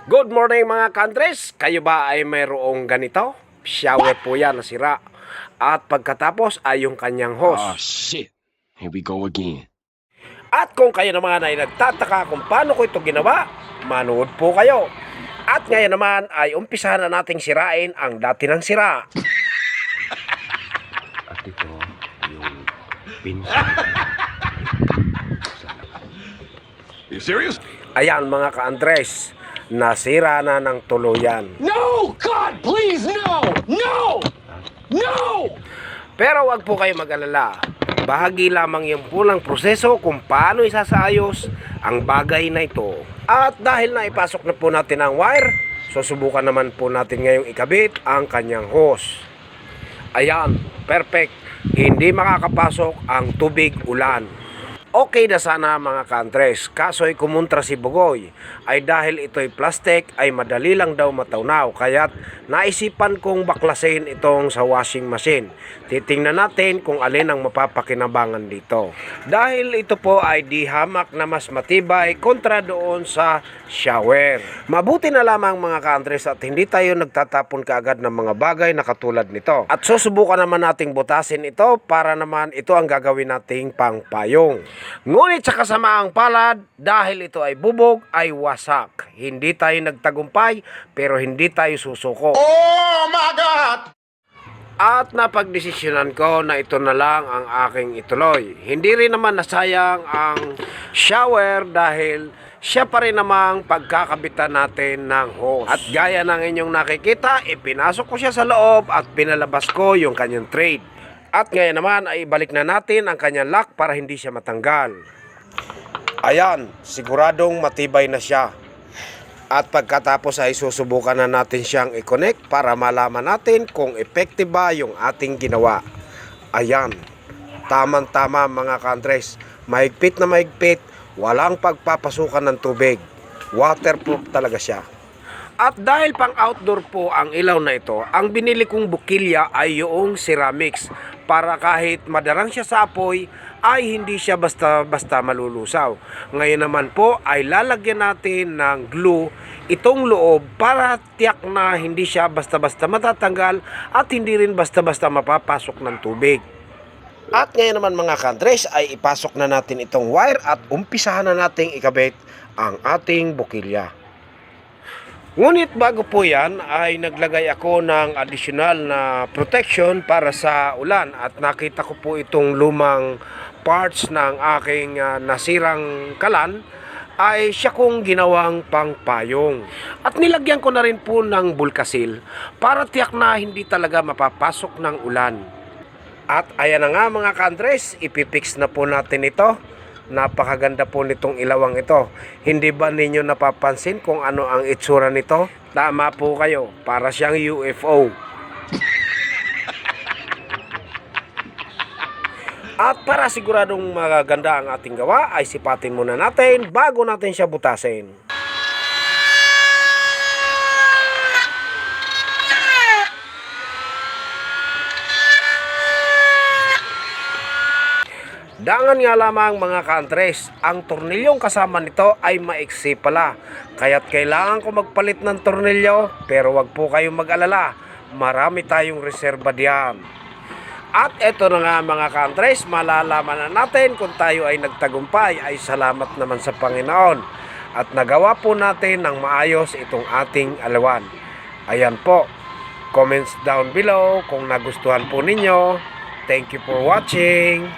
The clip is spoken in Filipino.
Good morning mga countries! Kayo ba ay mayroong ganito? Shower po yan nasira. At pagkatapos ay yung kanyang Oh hose. shit. Here we go again. At kung kayo naman ay nagtataka kung paano ko ito ginawa, manood po kayo. At ngayon naman ay umpisahan na nating sirain ang dati ng sira. At ito yung pinsan. You serious? Ayan mga ka-Andres, nasira na ng tuluyan. No! God, please, no! No! No! Pero wag po kayo mag-alala. Bahagi lamang yung pulang proseso kung paano isasaayos ang bagay na ito. At dahil na ipasok na po natin ang wire, susubukan naman po natin ngayong ikabit ang kanyang hose. Ayan, perfect. Hindi makakapasok ang tubig ulan. Okay na sana mga ka-Andres, kaso'y kumontra si Bugoy ay dahil ito'y plastic ay madali lang daw matawnaw, kaya't naisipan kong baklasin itong sa washing machine. Titingnan natin kung alin ang mapapakinabangan dito. Dahil ito po ay di hamak na mas matibay kontra doon sa shower. Mabuti na lamang mga ka-Andres at hindi tayo nagtatapon kaagad ng mga bagay na katulad nito. At susubukan naman nating butasin ito para naman ito ang gagawin nating pangpayong. Ngunit sa kasamaang palad, dahil ito ay bubog, ay wasak. Hindi tayo nagtagumpay, pero hindi tayo susuko. Oh my God! At napagdesisyonan ko na ito na lang ang aking ituloy. Hindi rin naman nasayang ang shower dahil siya pa rin namang pagkakabitan natin ng hose. At gaya ng inyong nakikita, ipinasok ko siya sa loob at pinalabas ko yung kanyang trade. At ngayon naman ay ibalik na natin ang kanyang lock para hindi siya matanggal. Ayan, siguradong matibay na siya. At pagkatapos ay susubukan na natin siyang i-connect para malaman natin kung effective ba yung ating ginawa. Ayan, tamang-tama mga ka-Andres. Mahigpit na mahigpit, walang pagpapasukan ng tubig. Waterproof talaga siya. At dahil pang outdoor po ang ilaw na ito, ang binili kong bukilya ay yung ceramics para kahit madarang siya sa apoy ay hindi siya basta-basta malulusaw. Ngayon naman po ay lalagyan natin ng glue itong loob para tiyak na hindi siya basta-basta matatanggal at hindi rin basta-basta mapapasok ng tubig. At ngayon naman mga ka-Andres ay ipasok na natin itong wire at umpisahan na nating ikabit ang ating bukilya. Ngunit bago po yan ay naglagay ako ng additional na protection para sa ulan at nakita ko po itong lumang parts ng aking nasirang kalan ay siya kong ginawang pangpayong. At nilagyan ko na rin po ng bulkasil para tiyak na hindi talaga mapapasok ng ulan. At ayan na nga mga ka-Andres, ipipix na po natin ito. Napakaganda po nitong ilawang ito. Hindi ba ninyo napapansin kung ano ang itsura nito? Tama po kayo, para siyang UFO. At para siguradong magaganda ang ating gawa, ay sipatin muna natin bago natin siya butasin. Dangan nga lamang mga ka-Andres, ang tornilyong kasama nito ay maiksi pala. Kaya't kailangan ko magpalit ng tornilyo, pero wag po kayong mag-alala. Marami tayong reserba diyan. At eto na nga mga ka-Andres, malalaman na natin kung tayo ay nagtagumpay ay salamat naman sa Panginoon. At nagawa po natin ng maayos itong ating alawan. Ayan po, comments down below kung nagustuhan po ninyo. Thank you for watching.